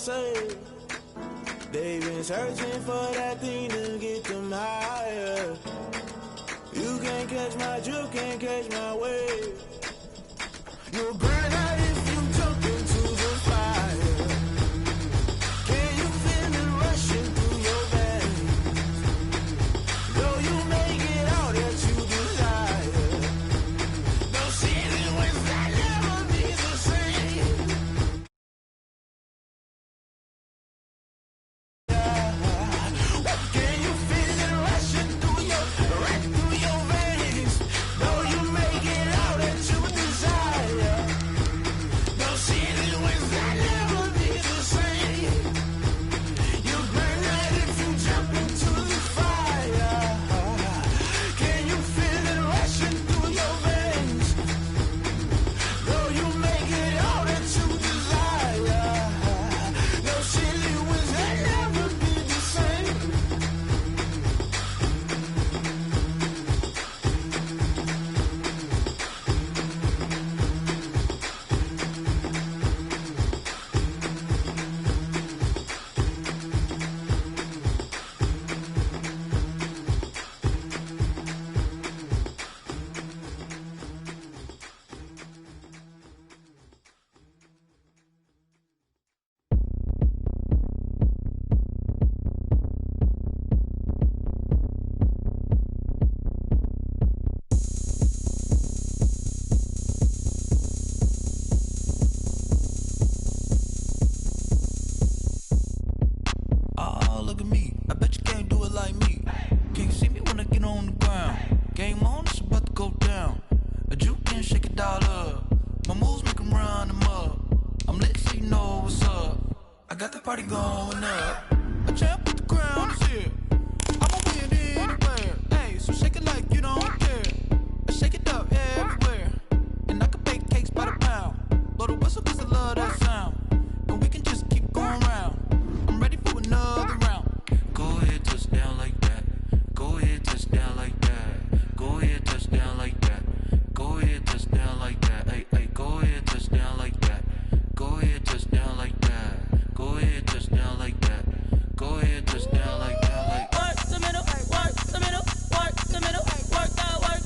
say. They've been searching for that thing to get them higher. You can't catch my drift, can't catch my wave. You'll burn out if you jump into the fire. Can you feel it rushing through your veins? Though you make it all that you desire. No ceiling when that never be the same. Can you feel it rushing through your veins? Though you make it all that you desire. No ceiling when that never be the same. You burn out if you jump into the fire. Can you feel it rushing through your veins? Though you make it all that you desire. No ceiling when that never be the same. Oh, look at me. I bet you can't do it like me. Can you see me when I get on the ground? Game on, it's about to go down. A juke can shake it all up. My moves make them run them up. I'm lit so you know what's up. I got the party going up. A champ with the crown is here. I'ma win anywhere. Hey, so shake it like you don't care. I shake it up everywhere. And I can bake cakes by the pound. Blow the whistle cause I love that sound. And we can just keep going round. I'm ready for another round. Go ahead, touch down like that. Go ahead, touch down like that. Go ahead, touch down like that. Go ahead, touch down like that. Hey, hey, go ahead, touch down like that. Go ahead, touch down like that. Go ahead, touch down like that. Go ahead, touch down like that. Like work the middle, work the middle, work the middle, work out, work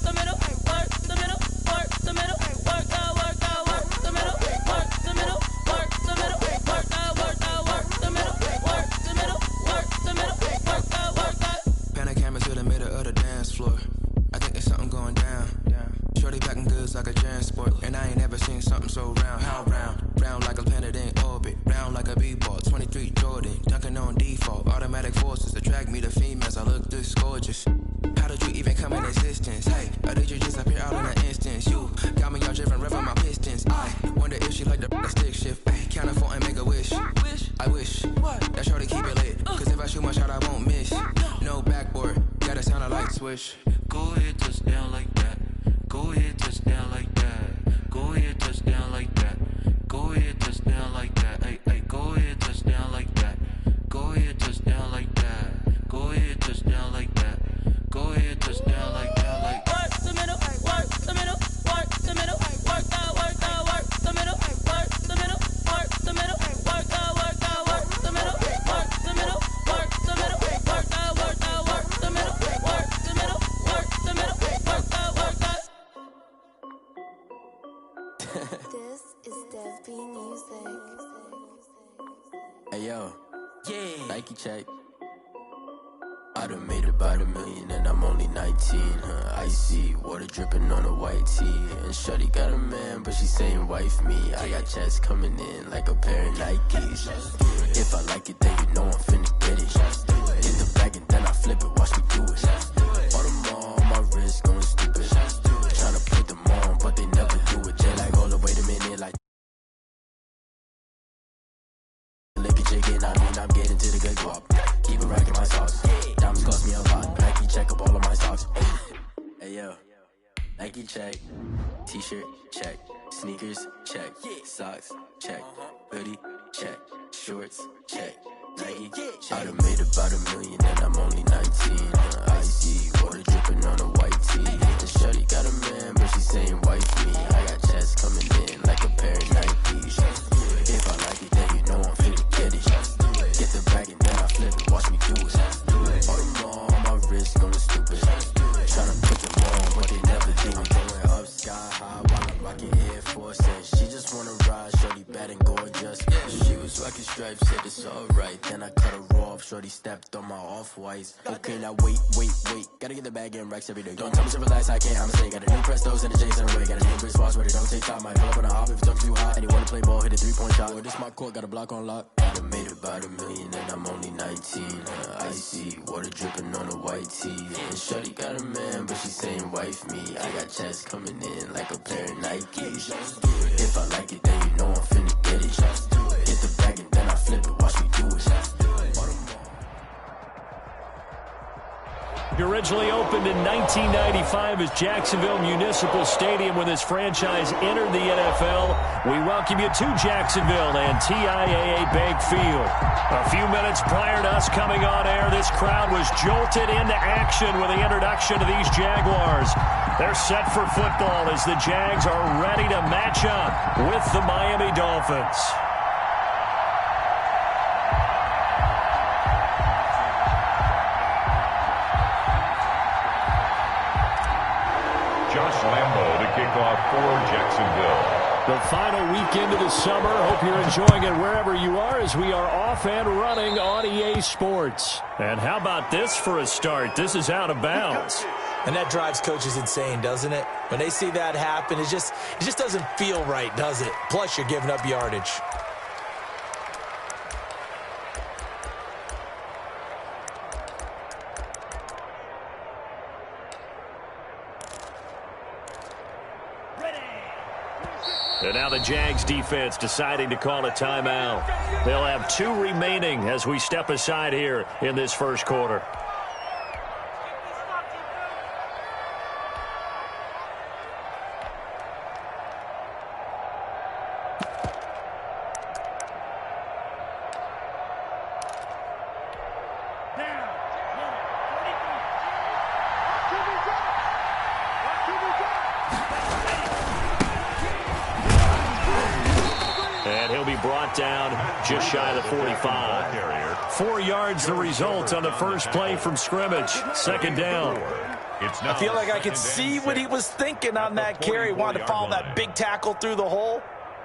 the middle, work the middle, work the middle, work out, work the middle, work the middle, work the middle, work out, work the middle, work the middle, work the middle, work out, work out. Pan the camera to the middle of the dance floor. I think there's something going down. Shorty packing goods like a transport, and I ain't never seen something so round. How round? Round like a planet in orbit, round like a b-ball. 23 Jordan, dunking on default. Automatic forces attract me to females. I look this gorgeous. How did you even come in existence? Hey, or did you just appear out in an instance? You got me all driven, revving my pistons. I wonder if she like the stick shift. Hey, count her 4 and make a wish. I wish that shorty keep it lit. Cause if I shoot my shot, I won't miss. No backboard, gotta sound a light switch. Go ahead, touch down like that. Go ahead, touch down like that. Go ahead, touch down like that. Go ahead, touch down like that. Hey, hey, go ahead, touch down like that. Go ahead, touch down like that. Go ahead, touch down like that. Go ahead, touch down like that. Like work the middle, work the middle, work the middle, work out, work the middle, work the middle, work the middle, work out, work the middle, work the middle, work the middle, work out, work the middle, work the middle, work the middle, work out, work out. This is Dev B Music. Hey yo, yeah, Nike check. I done made about $1 million and I'm only 19, icy, water dripping on a white tee. And shorty got a man, but she saying wife me. I got checks coming in like a pair of Nikes. If I like it, then you know I'm finna get it. Hit the bag and then I flip it, watch me do it. All them on my wrist going stupid. Tryna put them on, but they never do it. Jay like, hold up, wait a minute, like lick it chicken, I mean I'm getting to the good guap. Keep it racking my sauce. Diamonds cost me a lot. Nike check up all of my socks. Hey yo, Nike check. T-shirt check. Sneakers check. Socks check. Hoodie check. Shorts check. Nike check. I done made about $1 million and I'm only 19. Icy, water dripping on a white tee. The shorty got a man, but she saying wife me. I got checks coming in like a pair of Nikes. If I like it, then you know I'm finna just wanna ride, shorty bad and gorgeous. She was rocking stripes, said it's alright. Then I cut her off, shorty stepped on my off-whites. Okay, now wait. Gotta get the bag and racks every day. Don't tell me to relax, I can't, I'ma say. Got a new Prestos and a J's in the way. Got a new Chris Foss, but it don't take time. Might pull up on a hop if it talks too hot. And you wanna play ball, hit a 3-point shot. Boy, this my court, got a block on lock. I done made about $1 million and I'm only 19. Icy, water dripping on a white tee. And shorty got a man, but she saying wife me. I got checks coming in like a pair of Nikes. If I like it, then you know I'm finna get it. Hit the bag and then I flip it, watch me do it. It originally opened in 1995 as Jacksonville Municipal Stadium when this franchise entered the NFL. We welcome you to Jacksonville and TIAA Bank Field. A few minutes prior to us coming on air, this crowd was jolted into action with the introduction of these Jaguars. They're set for football as the Jags are ready to match up with the Miami Dolphins. Josh Lambo to kick off for Jacksonville. The final weekend of the summer. Hope you're enjoying it wherever you are as we are off and running on EA Sports. And how about this for a start? This is out of bounds. And that drives coaches insane, doesn't it? When they see that happen, it just doesn't feel right, does it? Plus, you're giving up yardage. And now the Jags defense deciding to call a timeout. They'll have 2 remaining as we step aside here in this first quarter. Down just shy of the 45. 4 yards the result on the first play from scrimmage. Second down. I feel like I could see what he was thinking on that carry. Wanted to follow that big tackle through the hole.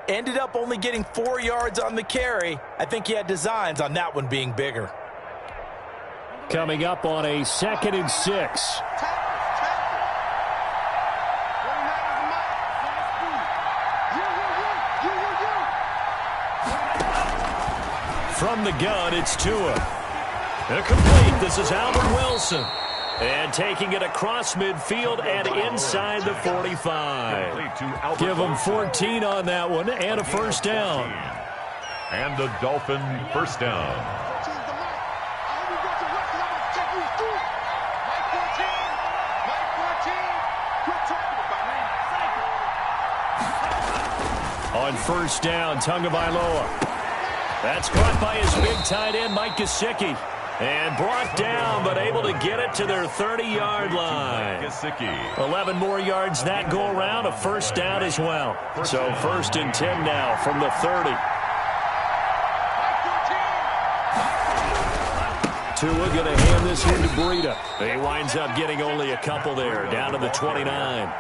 Ended up only getting 4 yards on the carry. I think he had designs on that one being bigger. Coming up on a 2nd and 6. From the gun, it's Tua. Complete. This is Albert Wilson. And taking it across midfield and inside the 45. Give him 14 on that one and a first down. And the Dolphin first down. On first down, Tagovailoa. That's caught by his big tight end, Mike Gesicki. And brought down, but able to get it to their 30-yard line. 11 more yards that go around, a first down as well. So 1st and 10 now from the 30. Tua going to hand this one to Breida. He winds up getting only a couple there, down to the 29.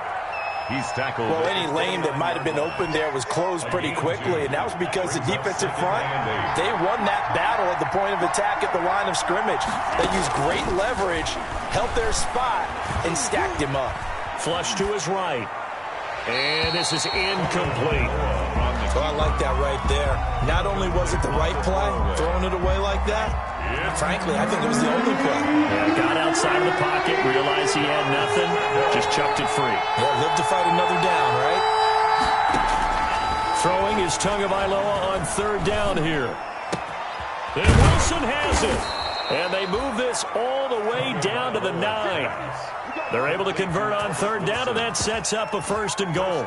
He's tackled. Well, any lane that might have been open there was closed pretty quickly, and that was because the defensive front, they won that battle at the point of attack at the line of scrimmage. They used great leverage, held their spot, and stacked him up. Flush to his right. And this is incomplete. Oh, I like that right there. Not only was it the right play, throwing it away like that, frankly, I think it was the only play. Yeah, got outside of the pocket, realized he had nothing, just chucked it free. Yeah, live to fight another down, right? Throwing is Tagovailoa on 3rd down here. And Wilson has it. And they move this all the way down to the 9. They're able to convert on 3rd down, and that sets up a 1st and goal.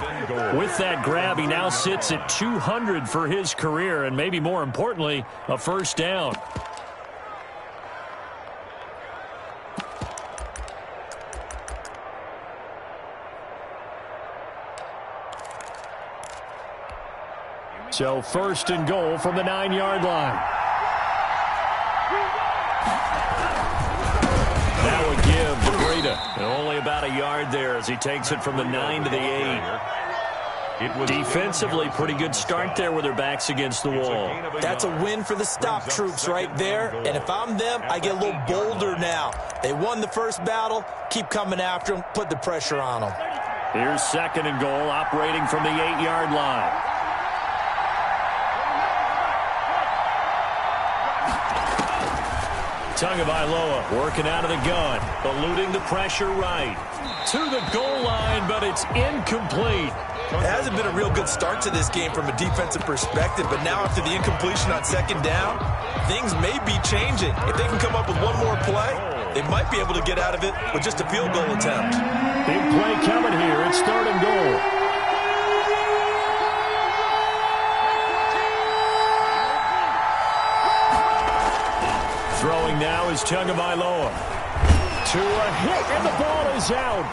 With that grab, he now sits at 200 for his career, and maybe more importantly, a first down. So 1st and goal from the 9-yard line. That would give to Breida. And only about a yard there as he takes it from the 9 to the 8. Defensively, pretty good start there with their backs against the wall. That's a win for the stop troops right there. And if I'm them, I get a little bolder now. They won the first battle. Keep coming after them. Put the pressure on them. Here's 2nd and goal, operating from the 8-yard line. Tagovailoa working out of the gun, eluding the pressure right. To the goal line, but it's incomplete. It hasn't been a real good start to this game from a defensive perspective, but now after the incompletion on 2nd down, things may be changing. If they can come up with one more play, they might be able to get out of it with just a field goal attempt. Big play coming here. It's 3rd and goal. Throwing now is Tagovailoa. To a hit, and the ball is out.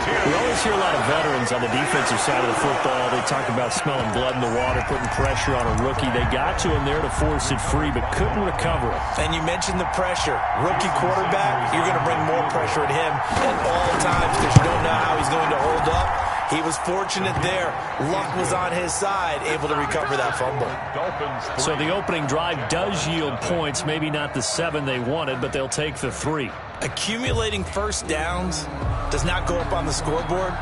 We always hear a lot of veterans on the defensive side of the football. They talk about smelling blood in the water, putting pressure on a rookie. They got to him there to force it free, but couldn't recover it. And you mentioned the pressure. Rookie quarterback, you're going to bring more pressure at him at all times because you don't know how he's going to hold up. He was fortunate there. Luck was on his side, able to recover that fumble. So the opening drive does yield points, maybe not the 7 they wanted, but they'll take the 3. Accumulating first downs does not go up on the scoreboard,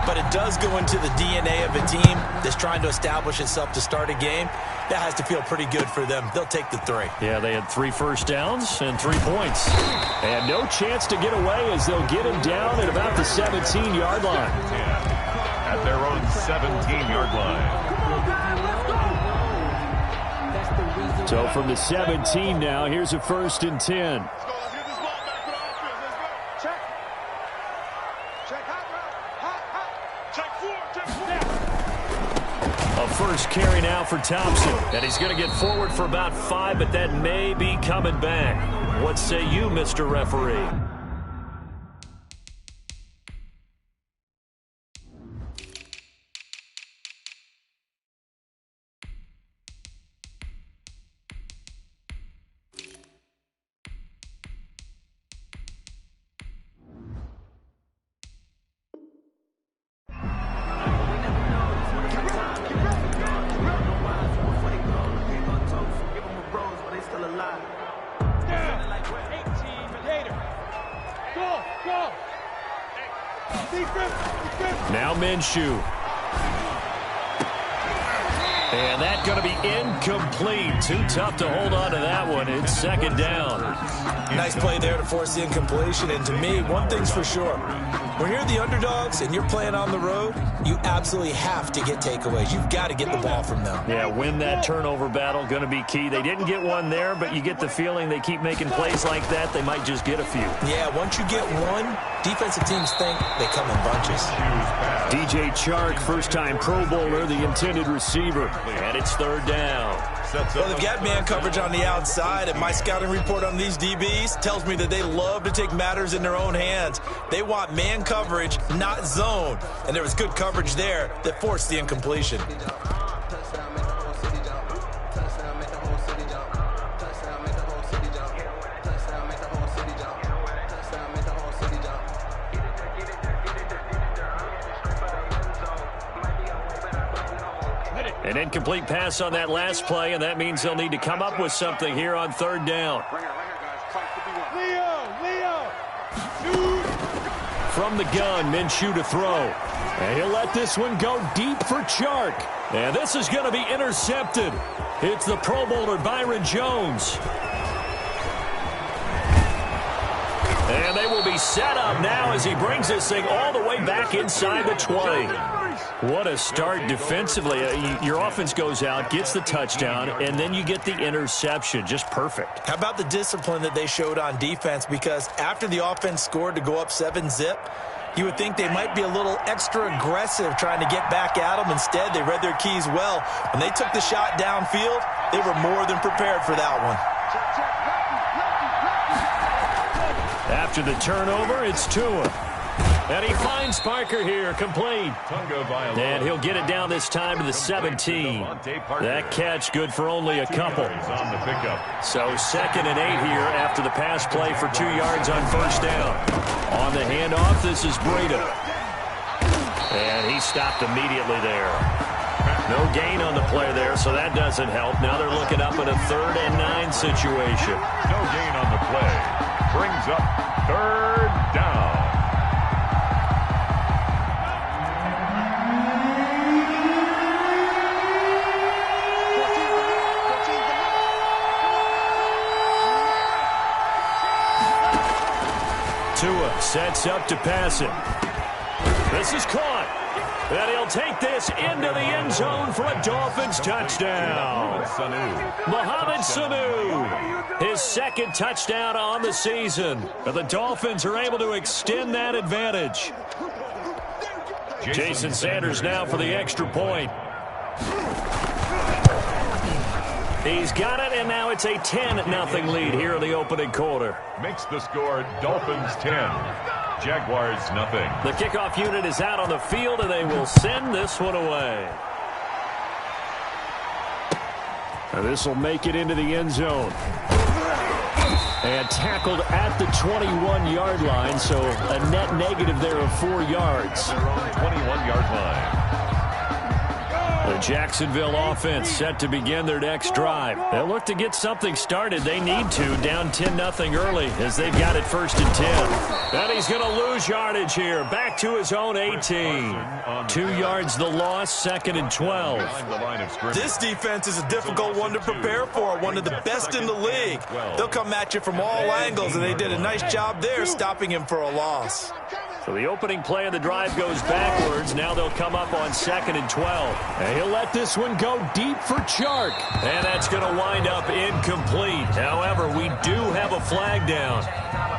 but it does go into the DNA of a team that's trying to establish itself to start a game. That has to feel pretty good for them. They'll take the 3. Yeah, they had 3 first downs and 3 points. And no chance to get away as they'll get him down at about the 17-yard line. At their own 17-yard line. So from the 17 now, here's a 1st and 10. A first carry now for Thompson. And he's going to get forward for about 5, but that may be coming back. What say you, Mr. Referee? Now Minshew. And that's going to be incomplete. Too tough to hold on to that one. It's 2nd down. Nice play there to force the incompletion. And to me, one thing's for sure. When you're the underdogs and you're playing on the road, you absolutely have to get takeaways. You've got to get the ball from them. Yeah, win that turnover battle, going to be key. They didn't get one there, but you get the feeling they keep making plays like that, they might just get a few. Yeah, once you get one, defensive teams think they come in bunches. DJ Chark, first-time Pro Bowler, the intended receiver. And it's 3rd down. Well, they've got man coverage on the outside, and my scouting report on these DBs tells me that they love to take matters in their own hands. They want man coverage, not zone. And there was good coverage there that forced the incompletion. An incomplete pass on that last play, and that means they'll need to come up with something here on 3rd down. From the gun, Minshew to throw. And he'll let this one go deep for Chark. And this is going to be intercepted. It's the Pro Bowler Byron Jones. And they will be set up now as he brings this thing all the way back inside the 20. What a start defensively. Your offense goes out, gets the touchdown, and then you get the interception. Just perfect. How about the discipline that they showed on defense? Because after the offense scored to go up 7-zip, you would think they might be a little extra aggressive trying to get back at them. Instead, they read their keys well. When they took the shot downfield, they were more than prepared for that one. After the turnover, it's Tua. And he finds Parker here, complete. And he'll get it down this time to the 17. That catch good for only a couple. So 2nd and 8 here after the pass play for 2 yards on first down. On the handoff, this is Breda. And he stopped immediately there. No gain on the play there, so that doesn't help. Now they're looking up at a 3rd and 9 situation. No gain on the play. Brings up 3rd down. Tua sets up to pass it. This is caught. And he'll take this into the end zone for a Dolphins touchdown. Mohamed Sanu, his 2nd touchdown on the season. And the Dolphins are able to extend that advantage. Jason Sanders now for the extra point. He's got it, and now it's a 10-0 lead here in the opening quarter. Makes the score Dolphins 10. Jaguars nothing. The kickoff unit is out on the field, and they will send this one away. And this will make it into the end zone. And tackled at the 21-yard line, so a net negative there of 4 yards. Their own 21-yard line. The Jacksonville offense set to begin their next drive. They'll look to get something started. They need to, down 10-0 early as they've got it 1st and 10. And he's going to lose yardage here. Back to his own 18. 2 yards the loss, 2nd and 12. This defense is a difficult one to prepare for, one of the best in the league. They'll come at you from all angles, and they did a nice job there stopping him for a loss. So the opening play of the drive goes backwards. Now they'll come up on 2nd and 12. And he'll let this one go deep for Chark. And that's going to wind up incomplete. However, we do have a flag down.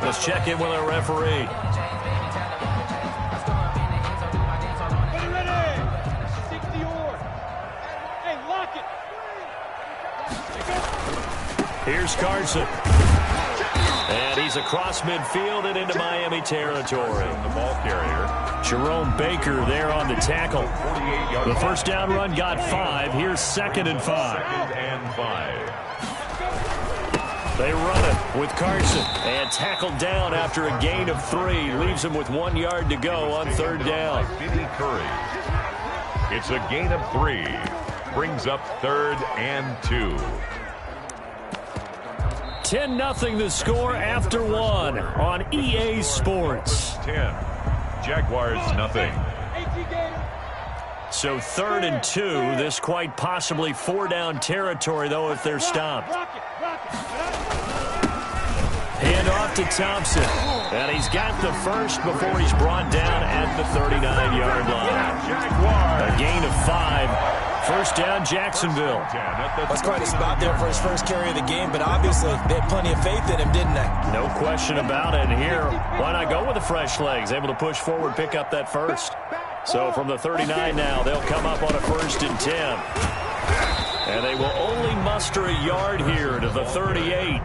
Let's check in with our referee. Here's Carson. And he's across midfield and into Miami territory. The ball carrier. Jerome Baker there on the tackle. The first down run got 5. Here's 2nd and 5. 2nd and 5. They run it with Carson. And tackled down after a gain of 3. Leaves him with 1 yard to go on 3rd down. Vinny Curry. It's a gain of 3. Brings up 3rd and 2. 10-0 the score after 1 on EA Sports. 10. Jaguars nothing. So 3rd and 2. This quite possibly 4-down territory, though, if they're stopped. Hand off to Thompson. And he's got the first before he's brought down at the 39-yard line. A gain of 5. First down, Jacksonville. That's quite a spot there for his first carry of the game, but obviously they had plenty of faith in him, didn't they? No question about it. And here, why not go with the fresh legs? Able to push forward, pick up that first. So from the 39 now, they'll come up on a 1st and 10. And they will only muster a yard here to the 38.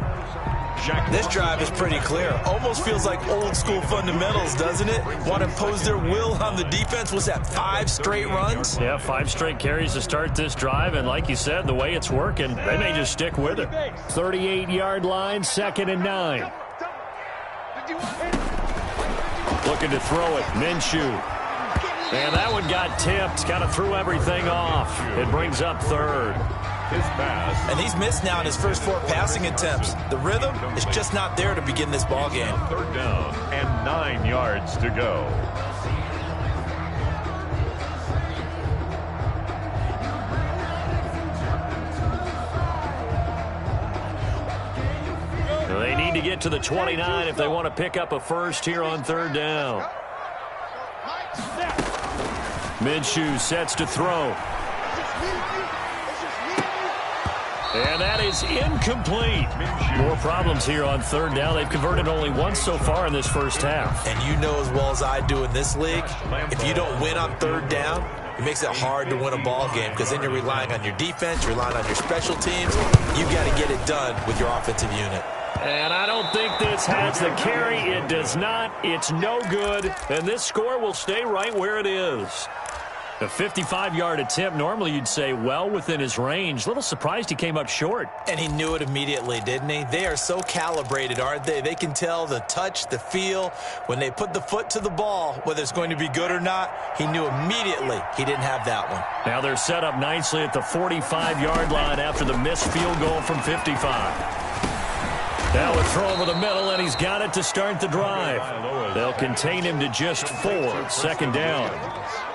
This drive is pretty clear. Almost feels like old school fundamentals, doesn't it? Want to impose their will on the defense. Was that 5 straight runs? Yeah, 5 straight carries to start this drive. And like you said, the way it's working, they may just stick with it. 38-yard line, 2nd and 9. Looking to throw it, Minshew. And that one got tipped, kind of threw everything off. It brings up 3rd. His pass. And he's missed now in his first 4 passing attempts. The rhythm is just not there to begin this ball game. 3rd down and 9 yards to go. They need to get to the 29 if they want to pick up a first here on 3rd down. Minshew sets to throw. And that is incomplete. More problems here on 3rd down. They've converted only once so far in this first half. And you know as well as I do in this league, if you don't win on 3rd down, it makes it hard to win a ball game because then you're relying on your defense, you're relying on your special teams. You've got to get it done with your offensive unit. And I don't think this has the carry. It does not. It's no good. And this score will stay right where it is. A 55-yard attempt, normally you'd say well within his range. A little surprised he came up short. And he knew it immediately, didn't he? They are so calibrated, aren't they? They can tell the touch, the feel. When they put the foot to the ball, whether it's going to be good or not, he knew immediately he didn't have that one. Now they're set up nicely at the 45-yard line after the missed field goal from 55. Now a throw over the middle, and he's got it to start the drive. They'll contain him to just 4. Second down.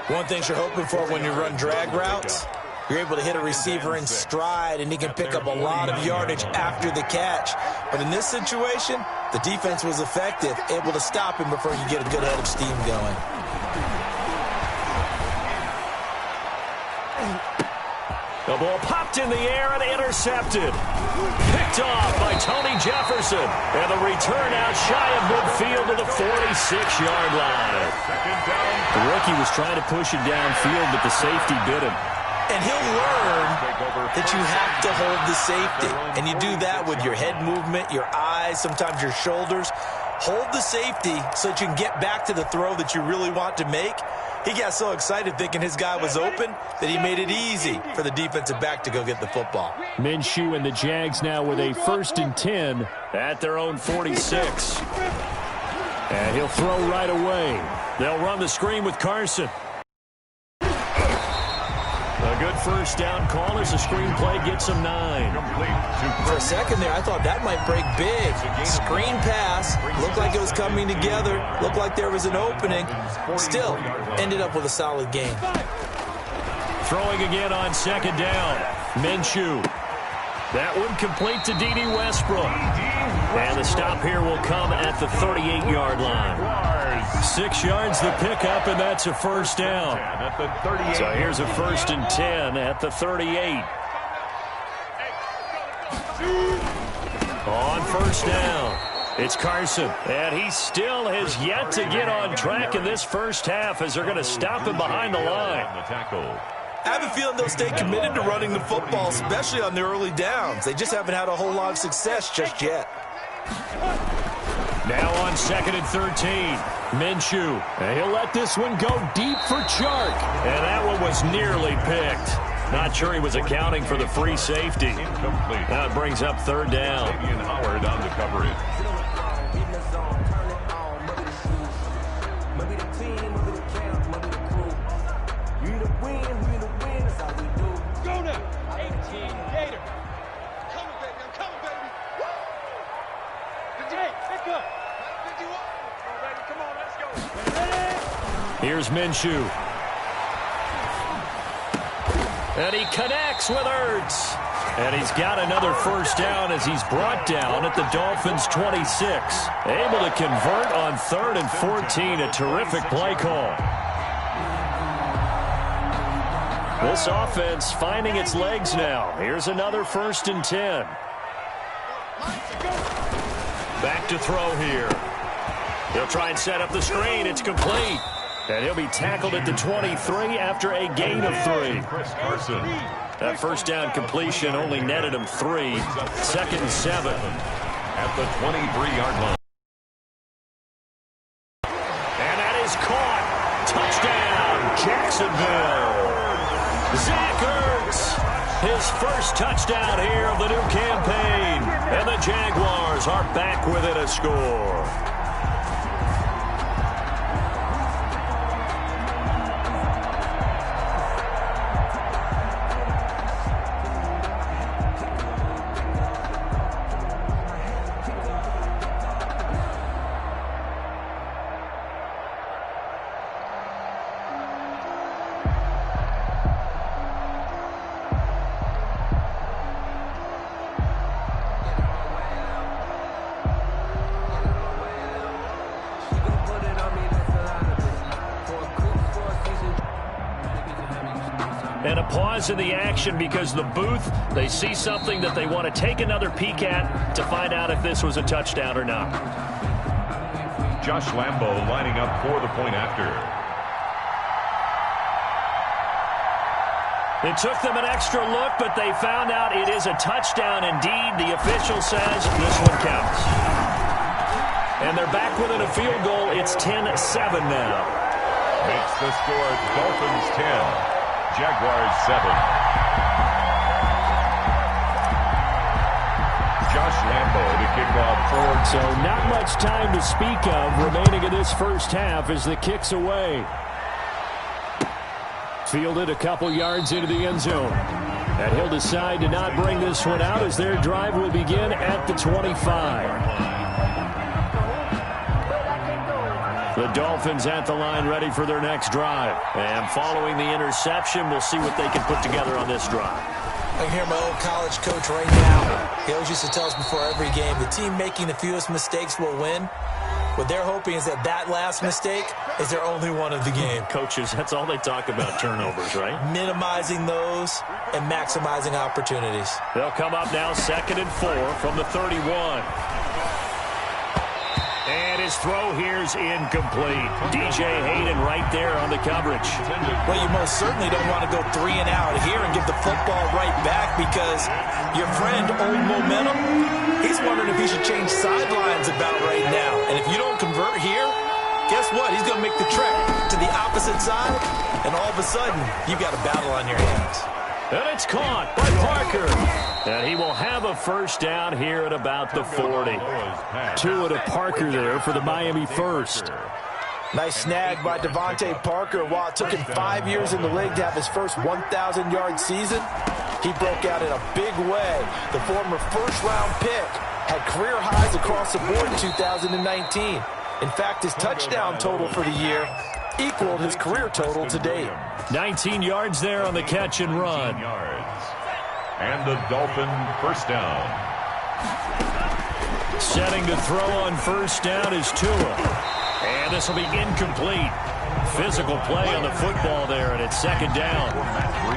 One thing you're hoping for when you run drag routes, you're able to hit a receiver in stride, and he can pick up a lot of yardage after the catch. But in this situation, the defense was effective, able to stop him before you get a good head of steam going. The ball popped in the air and intercepted. Picked off by Tony Jefferson. And the return out shy of midfield to the 46-yard line. The rookie was trying to push it downfield, but the safety bit him. And he'll learn that you have to hold the safety. And you do that with your head movement, your eyes, sometimes your shoulders. Hold the safety so that you can get back to the throw that you really want to make. He got so excited thinking his guy was open that he made it easy for the defensive back to go get the football. Minshew and the Jags now with a 1st and 10 at their own 46. And he'll throw right away. They'll run the screen with Carson. A good first down call as the screenplay gets him 9. For a second there, I thought that might break big. Screen pass, looked like it was coming together, looked like there was an opening. Still, ended up with a solid game. Throwing again on second down. Minshew. That one complete to D.D. Westbrook. And the stop here will come at the 38-yard line. 6 yards the pickup, and that's a first down. So here's a 1st and 10 at the 38. On first down, it's Carson. And he still has yet to get on track in this first half as they're going to stop him behind the line. I have a feeling they'll stay committed to running the football, especially on the early downs. They just haven't had a whole lot of success just yet. Now on 2nd and 13, Minshew. And he'll let this one go deep for Chark. And that one was nearly picked. Not sure he was accounting for the free safety. That brings up 3rd down. Howard on the coverage. Here's Minshew. And he connects with Ertz. And he's got another first down as he's brought down at the Dolphins' 26. Able to convert on 3rd and 14. A terrific play call. This offense finding its legs now. Here's another 1st and 10. Back to throw here. He'll try and set up the screen. It's complete. And he'll be tackled at the 23 after a gain of 3. That first down completion only netted him 3. 2nd and 7. At the 23-yard line. And that is caught. Touchdown, Jacksonville. Zach Ertz, his first touchdown here of the new campaign. And the Jaguars are back within a score. And a pause in the action because the booth, they see something that they want to take another peek at to find out if this was a touchdown or not. Josh Lambo lining up for the point after. It took them an extra look, but they found out it is a touchdown indeed. The official says this one counts. And they're back within a field goal. It's 10-7 now. Makes the score Dolphins 10, Jaguars 7. Josh Lambo to kick off forward. So not much time to speak of remaining in this first half as the kick's away. Fielded a couple yards into the end zone. And he'll decide to not bring this one out as their drive will begin at the 25. The Dolphins at the line ready for their next drive. And following the interception, we'll see what they can put together on this drive. I can hear my old college coach right now. He always used to tell us before every game, the team making the fewest mistakes will win. What they're hoping is that last mistake is their only one of the game. Coaches, that's all they talk about, turnovers, right? Minimizing those and maximizing opportunities. They'll come up now 2nd and 4 from the 31. And his throw here's incomplete. DJ Hayden right there on the coverage. Well, you most certainly don't want to go 3 and out here and give the football right back because your friend, Old Momentum, he's wondering if he should change sidelines about right now. And if you don't convert here, guess what? He's going to make the trek to the opposite side, and all of a sudden, you've got a battle on your hands. And it's caught by Parker. And he will have a first down here at about the 40. Tua to Parker there for the Miami first. Nice snag by Devontae Parker. While it took him 5 years in the league to have his first 1,000-yard season, he broke out in a big way. The former first-round pick had career highs across the board in 2019. In fact, his touchdown total for the year equaled his career total to date. 19 yards there on the catch and run. And the Dolphin first down. Setting to throw on first down is Tua. And this will be incomplete. Physical play on the football there, and it's 2nd down.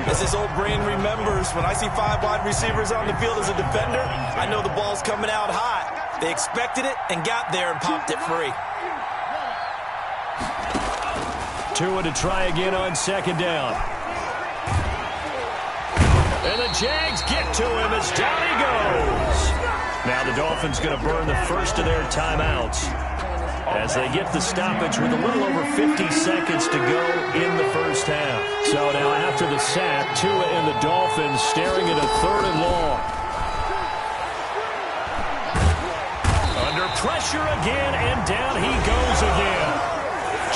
As his old brain remembers, when I see 5 wide receivers on the field as a defender, I know the ball's coming out hot. They expected it and got there and popped it free. Tua to try again on 2nd down. And the Jags get to him as down he goes. Now the Dolphins going to burn the first of their timeouts as they get the stoppage with a little over 50 seconds to go in the first half. So now after the sack, Tua and the Dolphins staring at a 3rd and long. Under pressure again, and down he goes again.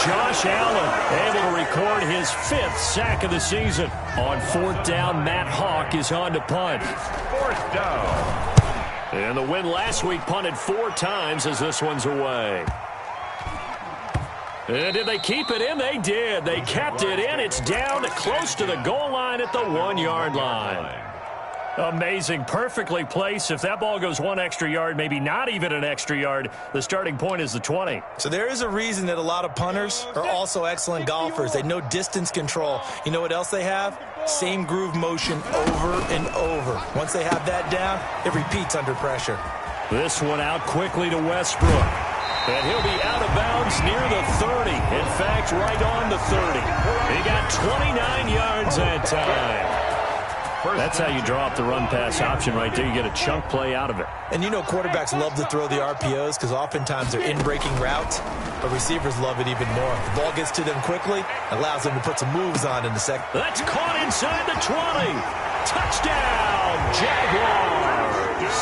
Josh Allen able to record his 5th sack of the season. On 4th down, Matt Hawk is on to punt. 4th down. And the win last week punted 4 times as this one's away. And did they keep it in? They did. They kept it in. It's down close to the goal line at the 1-yard line. Amazing. Perfectly placed. If that ball goes 1 extra yard, maybe not even an extra yard, the starting point is the 20. So there is a reason that a lot of punters are also excellent golfers. They know distance control. You know what else they have? Same groove motion over and over. Once they have that down, it repeats under pressure. This one out quickly to Westbrook. And he'll be out of bounds near the 30. In fact, right on the 30. He got 29 yards that time. That's how you draw up the run-pass option right there. You get a chunk play out of it. And you know quarterbacks love to throw the RPOs because oftentimes they're in-breaking routes, but receivers love it even more. The ball gets to them quickly, allows them to put some moves on in the second. That's caught inside the 20. Touchdown, Jaguars.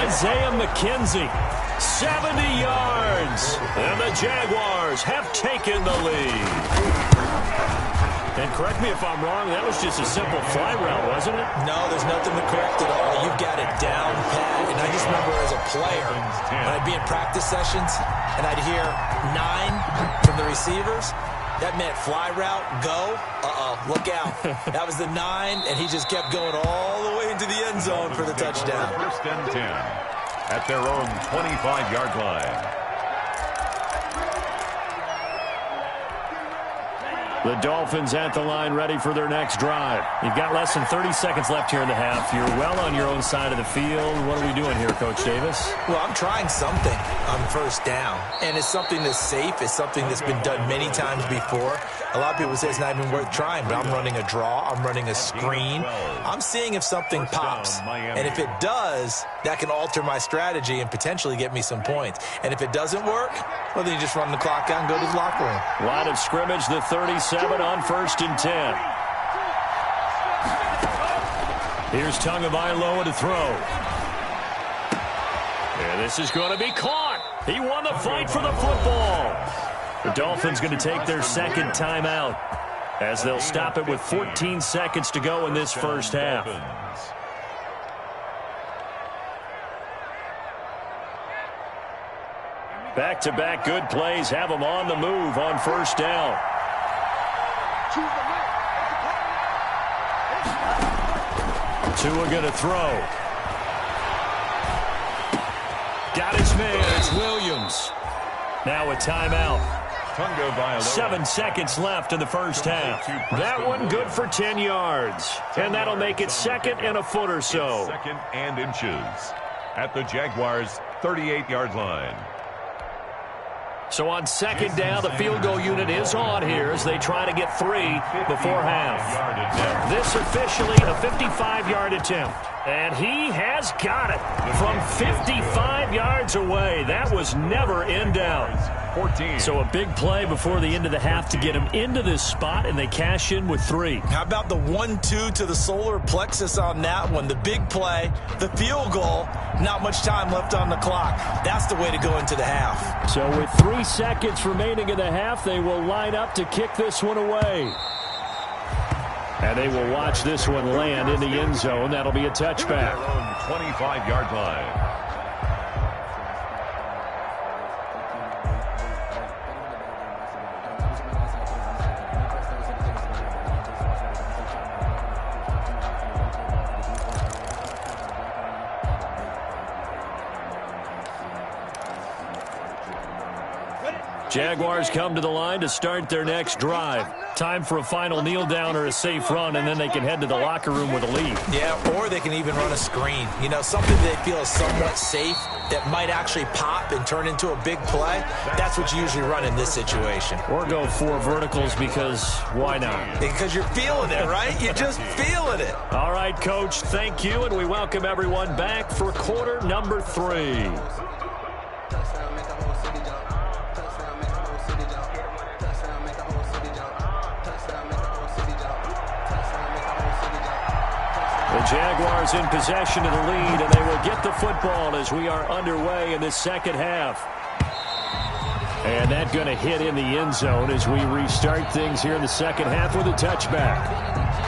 Isaiah McKenzie, 70 yards. And the Jaguars have taken the lead. And correct me if I'm wrong, that was just a simple fly route, wasn't it? No, there's nothing to correct at all. You've got it down pat. And I just remember as a player, when I'd be in practice sessions, and I'd hear 9 from the receivers, that meant fly route, go, look out. That was the 9, and he just kept going all the way into the end zone for the touchdown. 1st and 10 at their own 25-yard line. The Dolphins at the line ready for their next drive. You've got less than 30 seconds left here in the half. You're well on your own side of the field. What are we doing here, Coach Davis? Well, I'm trying something on first down, and it's something that's safe. It's something that's been done many times before. A lot of people say it's not even worth trying, but I'm running a draw. I'm running a screen. I'm seeing if something pops, and if it does, that can alter my strategy and potentially get me some points. And if it doesn't work, well, then you just run the clock out and go to the locker room. Line of scrimmage, the 37 on 1st and 10. Here's Tagovailoa to throw. And this is going to be caught. He won the fight for the football. The Dolphins going to take their second timeout as they'll stop it with 14 seconds to go in this first half. Back-to-back good plays have them on the move on first down. Tua going to throw. Got his man. It's Williams. Now a timeout. 7 seconds left in the first half. That one good for 10 yards. And that'll make it 2nd and a foot or so. 2nd and inches at the Jaguars' 38-yard line. So on 2nd down, the field goal unit is on here as they try to get 3 before half. This officially a 55-yard attempt. And he has got it from 55 yards away. That was never in doubt. 14. So a big play before the end of the half to get him into this spot, and they cash in with 3. How about the 1-2 to the solar plexus on that one? The big play, the field goal, not much time left on the clock. That's the way to go into the half. So with 3 seconds remaining in the half, they will line up to kick this one away. And they will watch this one land in the end zone. That'll be a touchback. 25-yard line. Jaguars come to the line to start their next drive. Time for a final kneel down or a safe run, and then they can head to the locker room with a lead. Yeah, or they can even run a screen. You know, something they feel is somewhat safe that might actually pop and turn into a big play. That's what you usually run in this situation. Or go 4 verticals because why not? Because you're feeling it, right? You're just feeling it. All right, Coach, thank you, and we welcome everyone back for quarter number 3. The Jaguars in possession of the lead, and they will get the football as we are underway in this second half. And that's going to hit in the end zone as we restart things here in the second half with a touchback.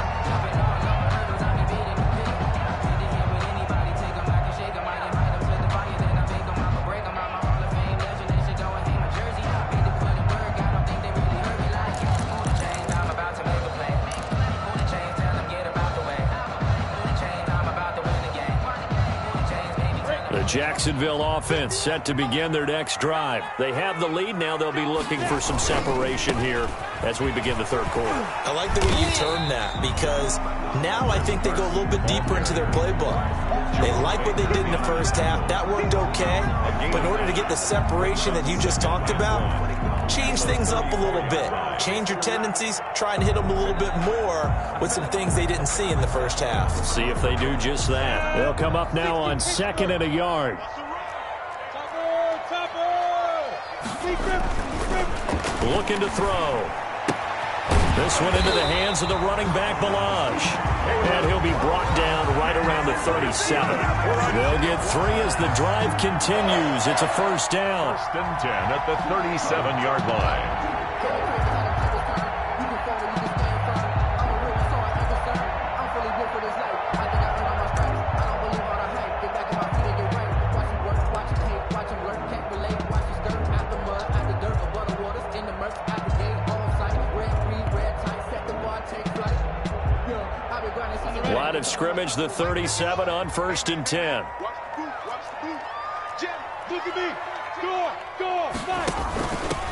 Jacksonville offense set to begin their next drive. They have the lead. Now they'll be looking for some separation here as we begin the third quarter. I like the way you turn that because now I think they go a little bit deeper into their playbook. They like what they did in the first half. That worked okay. But in order to get the separation that you just talked about, change things up a little bit. Change your tendencies. Try and hit them a little bit more with some things they didn't see in the first half. See if they do just that. They'll come up now on 2nd and a yard. Looking to throw. This one into the hands of the running back, Balaj. And he'll be brought down right around the 37. They'll get 3 as the drive continues. It's a first down. 1st and 10 at the 37-yard line. Line of scrimmage, the 37 on 1st and 10.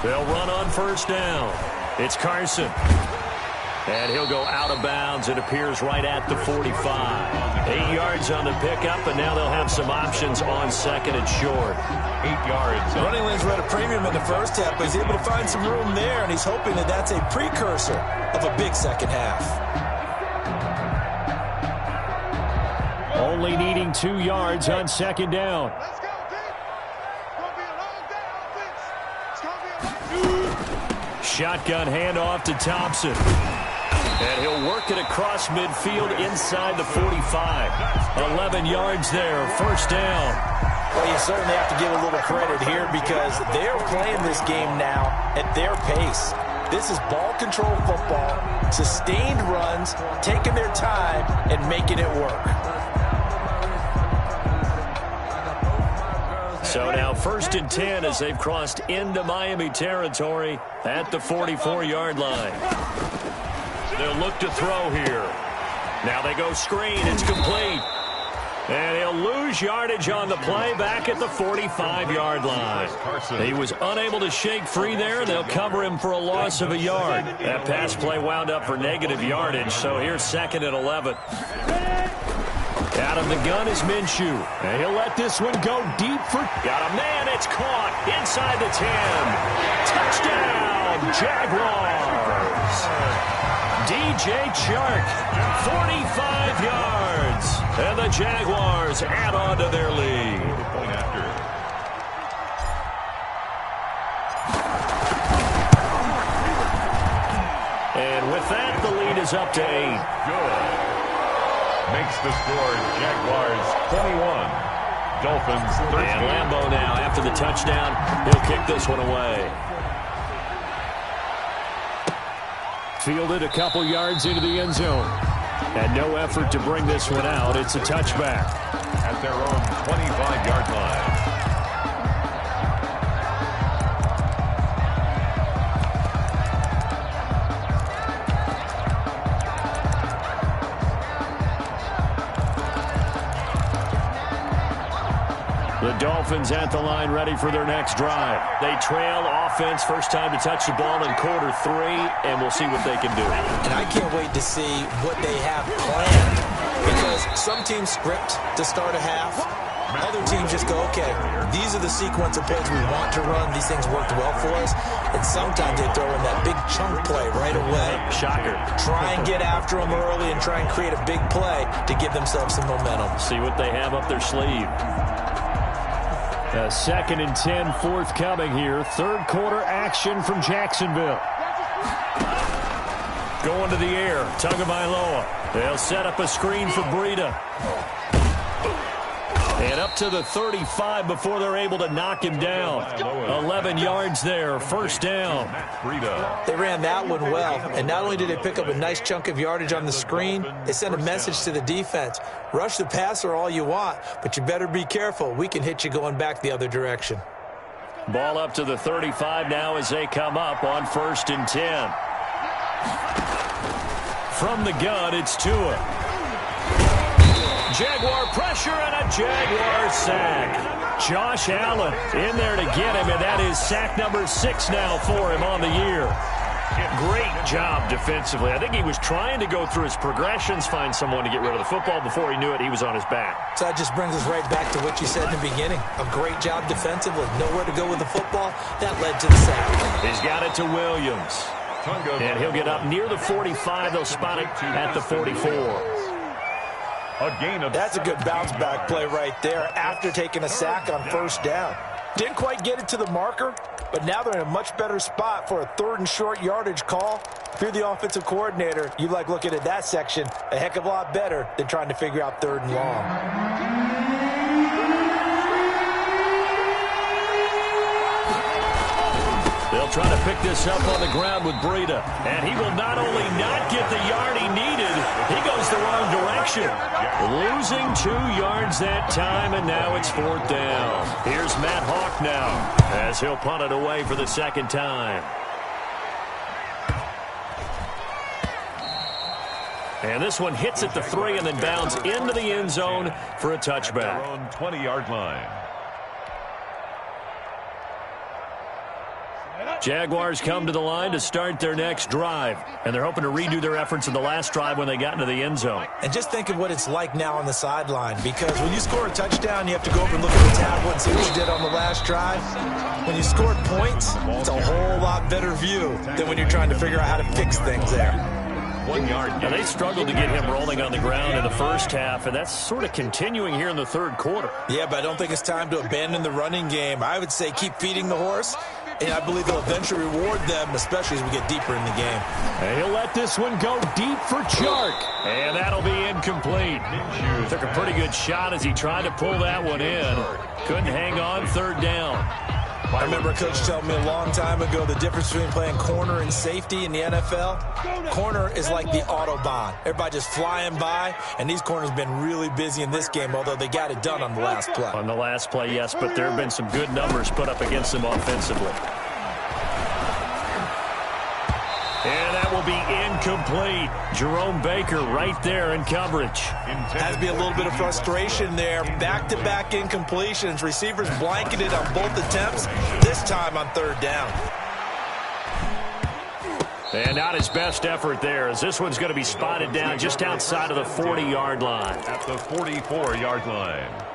They'll run on first down. It's Carson. And he'll go out of bounds. It appears right at the 45. 8 yards on the pickup, and now they'll have some options on second and short. 8 yards. Running lanes were at a premium in the first half, but he's able to find some room there, and he's hoping that that's a precursor of a big second half. Only needing 2 yards on second down. Shotgun handoff to Thompson. And he'll work it across midfield inside the 45. 11 yards there, first down. Well, you certainly have to give a little credit here because they're playing this game now at their pace. This is ball control football, sustained runs, taking their time, and making it work. So now 1st and 10 as they've crossed into Miami territory at the 44-yard line. They'll look to throw here. Now they go screen. It's complete. And he'll lose yardage on the play back at the 45-yard line. He was unable to shake free there. They'll cover him for a loss of a yard. That pass play wound up for negative yardage, so here's 2nd and 11. Out of the gun is Minshew. And he'll let this one go deep for... Got a man. It's caught inside the 10. Touchdown, Jaguars. DJ Chark, 45 yards. And the Jaguars add on to their lead. And with that, the lead is up to 8. Good. Makes the score Jaguars 21, Dolphins 13. And Lambeau now, after the touchdown, he'll kick this one away. Fielded a couple yards into the end zone. And no effort to bring this one out. It's a touchback. At their own 25-yard line. The Dolphins at the line ready for their next drive. They trail offense, first time to touch the ball in quarter 3, and we'll see what they can do. And I can't wait to see what they have planned because some teams script to start a half. Other teams just go, okay, these are the sequence of plays we want to run. These things worked well for us. And sometimes they throw in that big chunk play right away. Shocker. Try and get after them early and try and create a big play to give themselves some momentum. See what they have up their sleeve. 2nd and 10 forthcoming here. Third quarter action from Jacksonville. Going to the air. Tagovailoa. They'll set up a screen for Breida. And up to the 35 before they're able to knock him down. 11 yards there, first down. They ran that one well, and not only did they pick up a nice chunk of yardage on the screen, they sent a message to the defense. Rush the passer all you want, but you better be careful. We can hit you going back the other direction. Ball up to the 35 now as they come up on 1st and 10. From the gun, it's Tua. Jaguar pressure and a Jaguar sack. Josh Allen in there to get him, and that is sack number 6 now for him on the year. Great job defensively. I think he was trying to go through his progressions, find someone to get rid of the football. Before he knew it, he was on his back. So that just brings us right back to what you said in the beginning. A great job defensively. Nowhere to go with the football. That led to the sack. He's got it to Williams. And he'll get up near the 45. They'll spot it at the 44. That's a good bounce back play right there after taking a sack on first down. Didn't quite get it to the marker, but now they're in a much better spot for a 3rd and short yardage call. If you're the offensive coordinator, you like looking at that section a heck of a lot better than trying to figure out 3rd and long. They'll try to pick this up on the ground with Breida. And he will not only not get the yard he needed, he goes the wrong direction. Losing 2 yards that time, and now it's 4th down. Here's Matt Hawk now as he'll punt it away for the 2nd time. And this one hits at the 3 and then bounds into the end zone for a touchback. Their own 20-yard line. Jaguars come to the line to start their next drive, and they're hoping to redo their efforts in the last drive when they got into the end zone. And just think of what it's like now on the sideline, because when you score a touchdown, you have to go over and look at the tablet and see what you did on the last drive. When you scored points, it's a whole lot better view than when you're trying to figure out how to fix things there. 1 yard. Now, they struggled to get him rolling on the ground in the first half, and that's sort of continuing here in the third quarter. Yeah, but I don't think it's time to abandon the running game. I would say keep feeding the horse, and I believe they'll eventually reward them, especially as we get deeper in the game. And he'll let this one go deep for Chark. And that'll be incomplete. Took a pretty good shot as he tried to pull that one in. Couldn't hang on third down. I remember a coach telling me a long time ago the difference between playing corner and safety in the NFL. Corner is like the Autobahn. Everybody just flying by, and these corners have been really busy in this game, although they got it done on the last play. On the last play, yes, but there have been some good numbers put up against them offensively. And that will be incomplete. Jerome Baker right there in coverage. Has to be a little bit of frustration there. Back-to-back incompletions. Receivers blanketed on both attempts, this time on third down. And not his best effort there, as this one's going to be spotted down just outside of the 40-yard line. At the 44-yard line.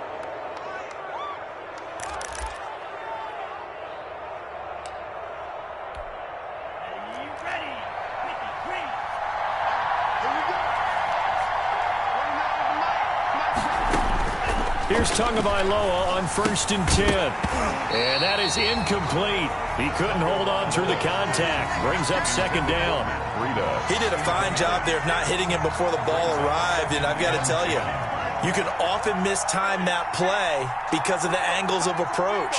Here's Tagovailoa on 1st and 10. And that is incomplete. He couldn't hold on through the contact. Brings up second down. He did a fine job there of not hitting him before the ball arrived, and I've got to tell you, you can often mistime that play because of the angles of approach.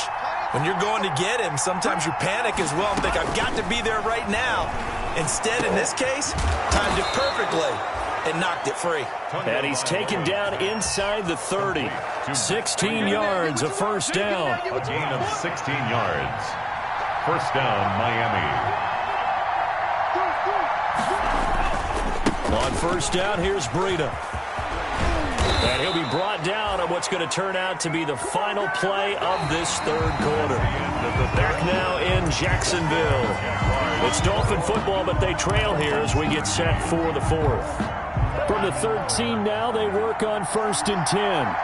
When you're going to get him, sometimes you panic as well and think, I've got to be there right now. Instead, in this case, timed it perfectly and knocked it free. And he's taken down inside the 30. 16 yards, a first down. A gain of 16 yards. First down, Miami. On first down, here's Breida. And he'll be brought down on what's going to turn out to be the final play of this third quarter. Back now in Jacksonville. It's Dolphin football, but they trail here as we get set for the fourth. From the 13 now, they work on 1st and 10.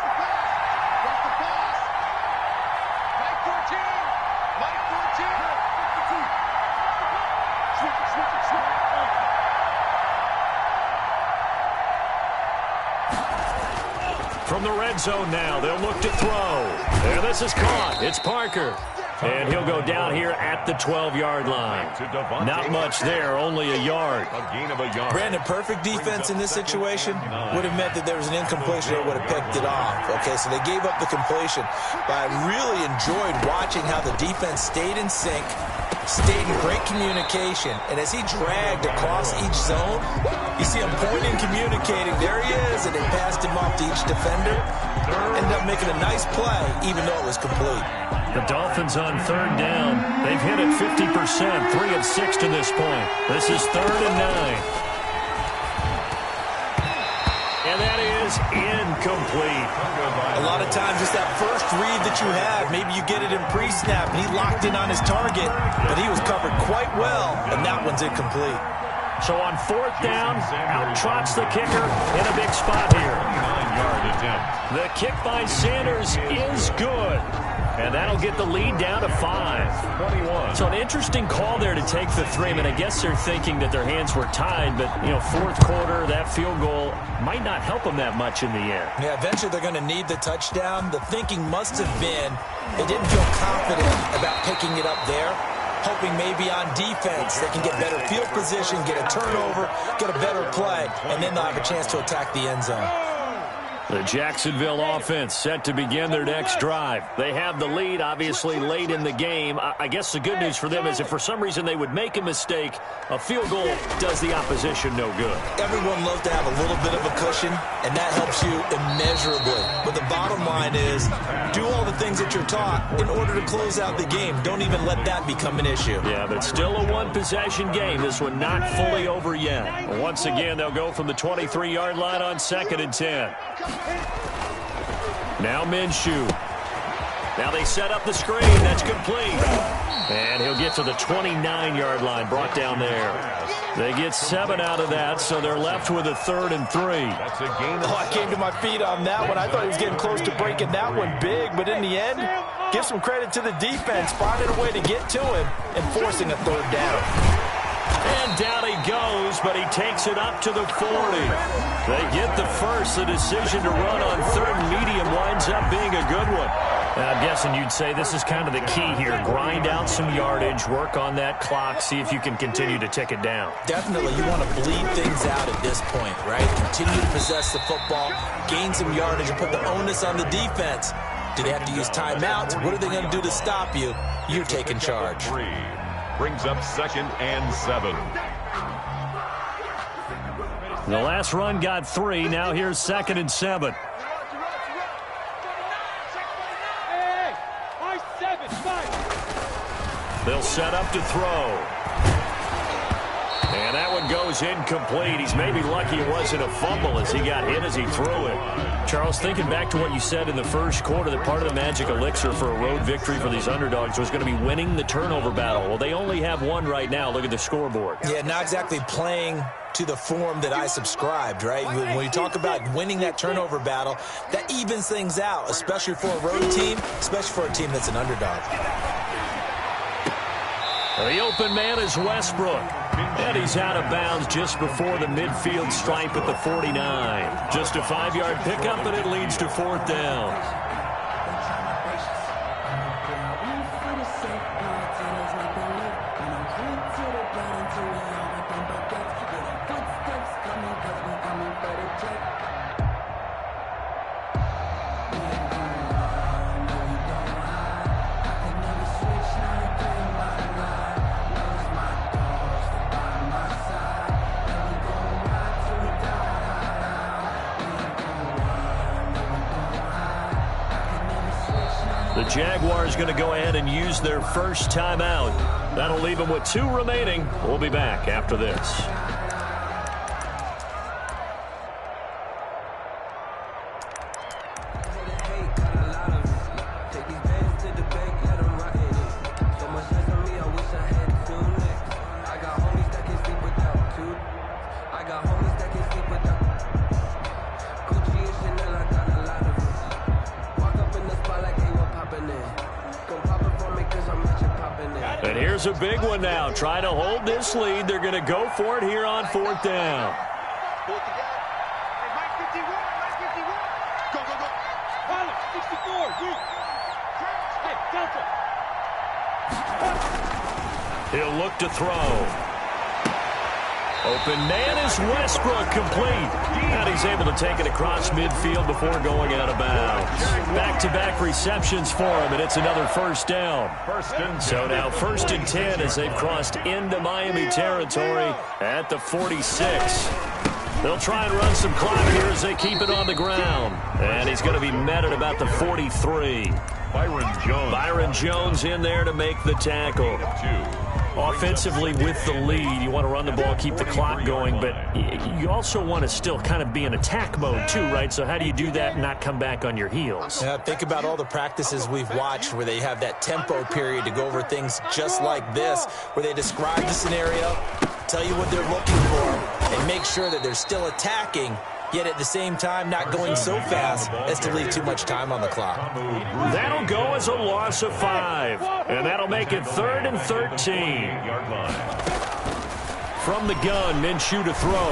From the red zone now, they'll look to throw. And this is caught. It's Parker. And he'll go down here at the 12-yard line. Not much there, only a yard. A gain of a yard. Brandon, perfect defense in this situation would have meant that there was an incompletion that would have picked it off. Okay, so they gave up the completion. But I really enjoyed watching how the defense stayed in sync, stayed in great communication. And as he dragged across each zone, you see him pointing, communicating. There he is, and they passed him off to each defender. Ended up making a nice play, even though it was complete. The Dolphins on third down. They've hit it 50%, 3 of 6 to this point. This is 3rd and 9. And that is incomplete. A lot of times it's that first read that you have. Maybe you get it in pre-snap, and he locked in on his target, but he was covered quite well, and that one's incomplete. So on 4th down, out trots the kicker in a big spot here. 9-yard attempt. The kick by Sanders is good. And that'll get the lead down to 5. 21. So an interesting call there to take the 3. I mean, I guess they're thinking that their hands were tied, but, you know, 4th quarter, that field goal might not help them that much in the end. Yeah, eventually they're going to need the touchdown. The thinking must have been they didn't feel confident about picking it up there, hoping maybe on defense they can get better field position, get a turnover, get a better play, and then they'll have a chance to attack the end zone. The Jacksonville offense set to begin their next drive. They have the lead, obviously, late in the game. I guess the good news for them is if for some reason they would make a mistake, a field goal does the opposition no good. Everyone loves to have a little bit of a cushion, and that helps you immeasurably. But the bottom line is do all the things that you're taught in order to close out the game. Don't even let that become an issue. Yeah, but still a one-possession game. This one not fully over yet. Once again, they'll go from the 23-yard line on 2nd and 10. Now Minshew. Now they set up the screen. That's complete. And he'll get to the 29-yard line, brought down there. They get 7 out of that, so they're left with a 3rd and 3. That's a gain of I came to my feet on that one. I thought he was getting close to breaking that one big, but in the end, give some credit to the defense, finding a way to get to him and forcing a 3rd down. And down he goes, but he takes it up to the 40. They get the first. The decision to run on 3rd and medium winds up being a good one. And I'm guessing you'd say this is kind of the key here. Grind out some yardage, work on that clock, see if you can continue to tick it down. Definitely, you want to bleed things out at this point, right? Continue to possess the football, gain some yardage, and put the onus on the defense. Do they have to use timeouts? What are they going to do to stop you? You're taking charge. 3 brings up 2nd and 7. The last run got 3. Now here's 2nd and 7. They'll set up to throw. And that one goes incomplete. He's maybe lucky it wasn't a fumble as he got hit as he threw it. Charles, thinking back to what you said in the first quarter, that part of the magic elixir for a road victory for these underdogs was going to be winning the turnover battle. Well, they only have one right now. Look at the scoreboard. Yeah, not exactly playing to the form that I subscribed, right? When you talk about winning that turnover battle, that evens things out, especially for a road team, especially for a team that's an underdog. The open man is Westbrook. And he's out of bounds just before the midfield stripe at the 49. Just a 5-yard pickup, and it leads to 4th down. The Jaguars going to go ahead and use their first timeout. That'll leave them with 2 remaining. We'll be back after this. And here's a big one now. Trying to hold this lead. They're going to go for it here on 4th down. He'll look to throw. Open man is Westbrook, complete. And he's able to take it across midfield before going out of bounds. Back-to-back receptions for him, and it's another 1st down. So now 1st and 10 as they've crossed into Miami territory at the 46. They'll try and run some clock here as they keep it on the ground. And he's going to be met at about the 43. Byron Jones in there to make the tackle. Offensively with the lead, you want to run the ball, keep the clock going, but you also want to still kind of be in attack mode too, right? So how do you do that and not come back on your heels? Yeah, think about all the practices we've watched where they have that tempo period to go over things just like this, where they describe the scenario, tell you what they're looking for, and make sure that they're still attacking, yet at the same time not going so fast as to leave too much time on the clock. That'll go as a loss of 5, and that'll make it 3rd and 13. From the gun, Minshew to throw.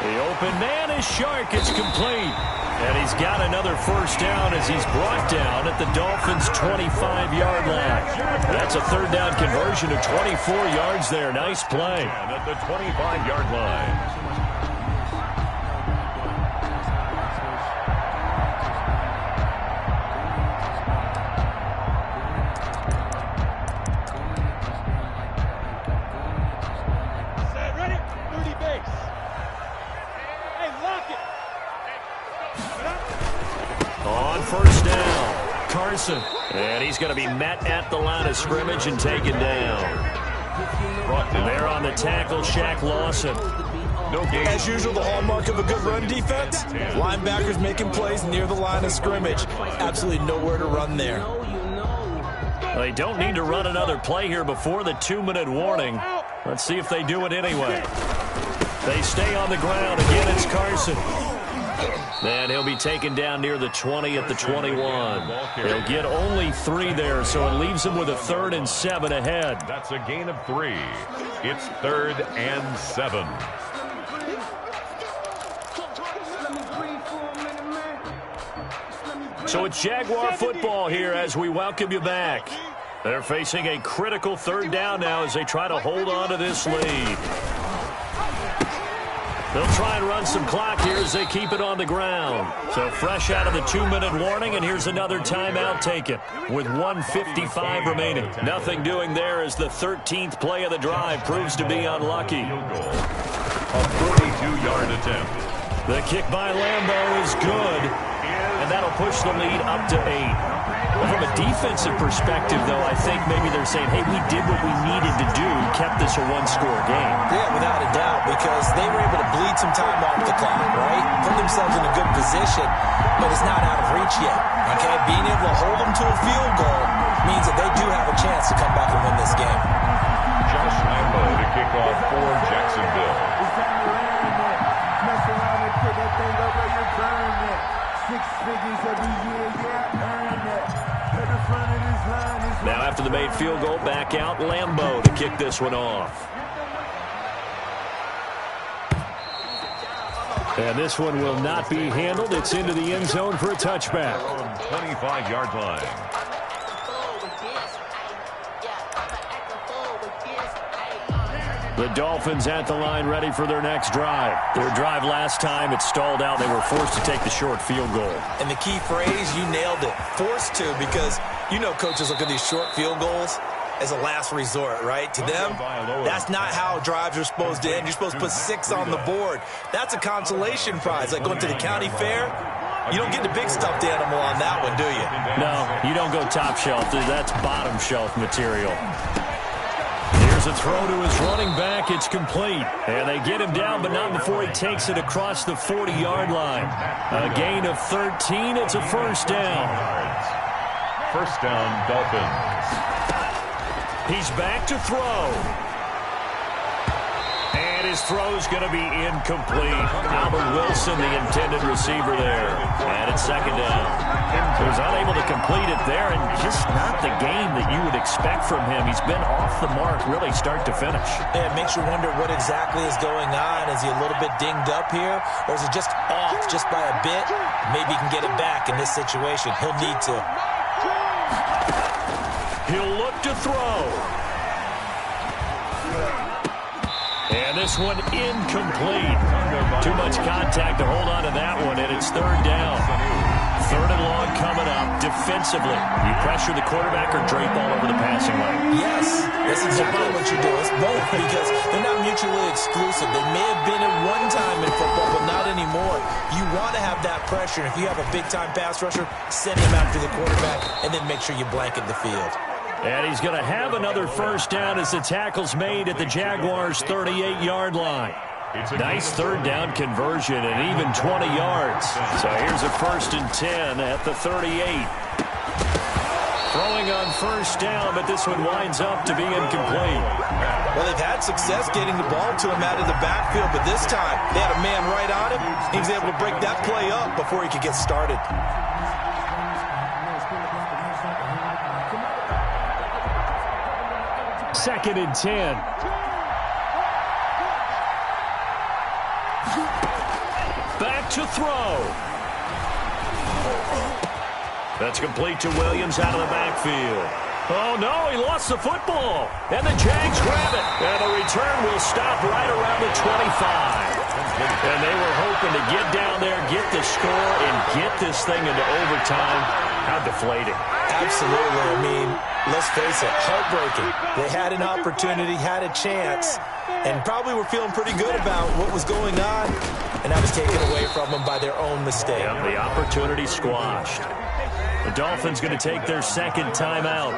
The open man is Shark. It's complete. And he's got another 1st down as he's brought down at the Dolphins' 25-yard line. That's a 3rd down conversion of 24 yards there. Nice play. At the 25-yard line. On 1st down, Carson. And he's going to be met at the line of scrimmage and taken down. And there on the tackle, Shaq Lawson. As usual, the hallmark of a good run defense, linebackers making plays near the line of scrimmage. Absolutely nowhere to run there. They don't need to run another play here before the 2-minute warning. Let's see if they do it anyway. They stay on the ground. Again, it's Carson. And he'll be taken down near the 20 at the 21. They'll get only 3 there, so it leaves them with a 3rd and 7 ahead. That's a gain of 3. It's 3rd and 7. So it's Jaguar football here as we welcome you back. They're facing a critical 3rd down now as they try to hold on to this lead. They'll try and run some clock here as they keep it on the ground. So fresh out of the 2-minute warning, and here's another timeout taken with 1:55 remaining. Nothing doing there as the 13th play of the drive proves to be unlucky. A 42-yard attempt. The kick by Lambeau is good, and that'll push the lead up to 8. From a defensive perspective, though, I think maybe they're saying, hey, we did what we needed to do, kept this a 1-score game. Yeah, without a doubt, because they were able to bleed some time off the clock, right? Put themselves in a good position, but it's not out of reach yet, okay? Being able to hold them to a field goal means that they do have a chance to come back and win this game. Josh Lambeau to kick off for Jacksonville. Now after the made field goal, back out Lambeau to kick this one off. And this one will not be handled. It's into the end zone for a touchback. 25-yard line. The Dolphins at the line ready for their next drive. Their drive last time, it stalled out. They were forced to take the short field goal. And the key phrase, you nailed it. Forced to, because you know coaches look at these short field goals as a last resort, right? To them, that's not how drives are supposed to end. You're supposed to put 6 on the board. That's a consolation prize. Like going to the county fair, you don't get the big stuffed animal on that one, do you? No, you don't go top shelf. That's bottom shelf material. Here's a throw to his running back. It's complete. And they get him down, but not before he takes it across the 40-yard line. A gain of 13. It's a first down. First down, Dolphins. He's back to throw. And his throw's going to be incomplete. Albert Wilson, the intended receiver there. And it's second down. He was unable to complete it there, and just not the game that you would expect from him. He's been off the mark really start to finish. Yeah, it makes you wonder what exactly is going on. Is he a little bit dinged up here, or is he just off just by a bit? Maybe he can get it back in this situation. He'll need to. He'll look to throw. And this one incomplete. Too much contact to hold on to that one, and it's third down. Third and long coming up defensively. You pressure the quarterback or drape all over the passing lane? Yes, that's exactly what you do. It's both, because they're not mutually exclusive. They may have been at one time in football, but not anymore. You want to have that pressure. If you have a big-time pass rusher, send him after the quarterback, and then make sure you blanket the field. And he's going to have another first down as the tackle's made at the Jaguars' 38-yard line. Nice third down conversion and even 20 yards. So here's a 1st and 10 at the 38. Throwing on first down, but this one winds up to be incomplete. Well, they've had success getting the ball to him out of the backfield, but this time they had a man right on him. He was able to break that play up before he could get started. Second and 10. Back to throw. That's complete to Williams out of the backfield. Oh, no, he lost the football. And the Jags grab it. And the return will stop right around the 25. And they were hoping to get down there, get the score, and get this thing into overtime. How deflating. Absolutely. I mean, let's face it, heartbreaking. They had an opportunity, had a chance, and probably were feeling pretty good about what was going on, and that was taken away from them by their own mistake. Yep, the opportunity squashed. The Dolphins going to take their second timeout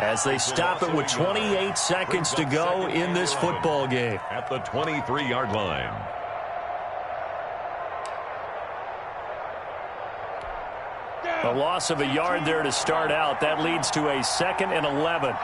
as they stop it with 28 seconds to go in this football game. At the 23-yard line. A loss of a yard there to start out. That leads to a 2nd and 11.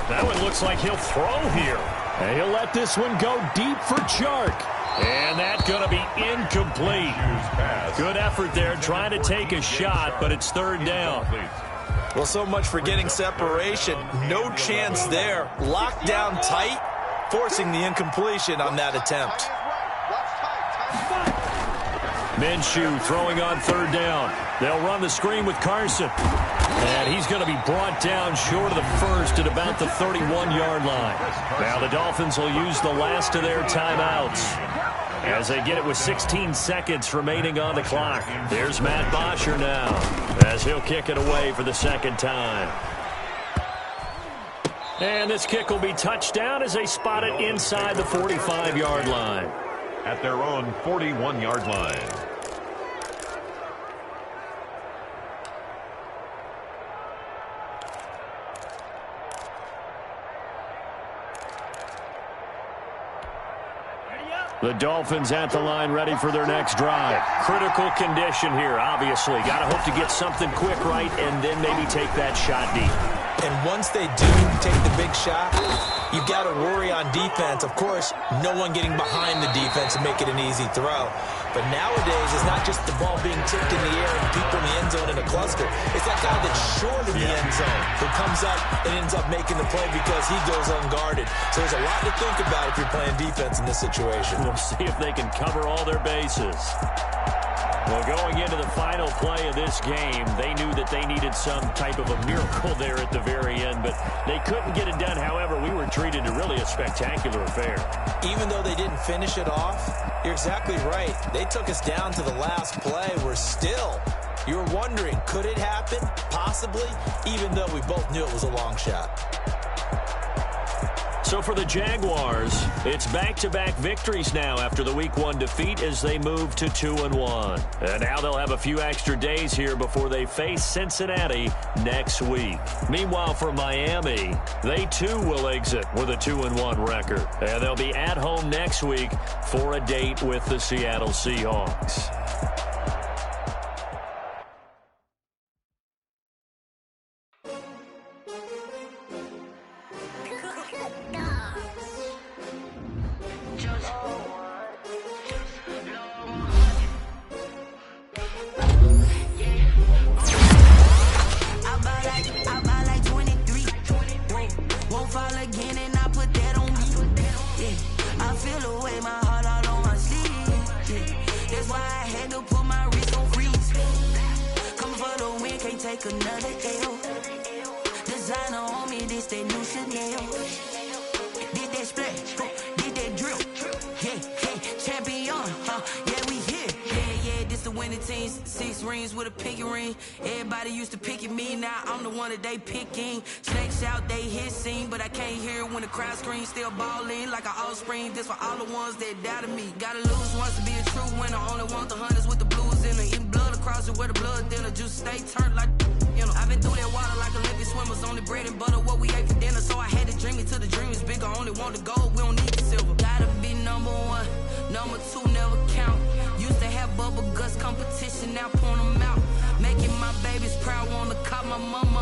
That one looks like he'll throw here. And he'll let this one go deep for Chark. And that's going to be incomplete. Good effort there trying to take a shot, but it's 3rd down. Well, so much for getting separation. No chance there. Locked down tight, forcing the incompletion on that attempt. Minshew throwing on 3rd down. They'll run the screen with Carson. And he's going to be brought down short of the first at about the 31-yard line. Now the Dolphins will use the last of their timeouts as they get it with 16 seconds remaining on the clock. There's Matt Bosher now as he'll kick it away for the 2nd time. And this kick will be touchdown as they spot it inside the 45-yard line. At their own 41-yard line. The Dolphins at the line ready for their next drive. Critical condition here, obviously. Got to hope to get something quick right and then maybe take that shot deep. And once they do take the big shot, you've got to worry on defense. Of course, no one getting behind the defense and make it an easy throw. But nowadays, it's not just the ball being tipped in the air and people in the end zone in a cluster. It's that guy that's short of the end zone who comes up and ends up making the play because he goes unguarded. So there's a lot to think about if you're playing defense in this situation. We'll see if they can cover all their bases. Well, going into the final play of this game, they knew that they needed some type of a miracle there at the very end, but they couldn't get it done. However, we were treated to really a spectacular affair. Even though they didn't finish it off, you're exactly right. They took us down to the last play. We're still, you were wondering, could it happen? Possibly, even though we both knew it was a long shot. So for the Jaguars, it's back-to-back victories now after the Week 1 defeat as they move to 2-1. And now they'll have a few extra days here before they face Cincinnati next week. Meanwhile, for Miami, they too will exit with a 2-1 record. And they'll be at home next week for a date with the Seattle Seahawks. They picking snakes out, they hissing, but I can't hear it when the crowd screams. Still balling like an offspring. This for all the ones that doubted me. Gotta lose once to be a true winner. Only want the hunters with the blues in it. Eating blood across it where the blood dinner. Juice stay turned like, you know. I've been through that water like Olympic swimmers. Only bread and butter what we ate for dinner. So I had to dream it till the dream is bigger. Only want the gold, we don't need the silver. Gotta be number one, number two never count. Used to have bubble guts competition, now point them out. Making my babies proud, wanna cop my mama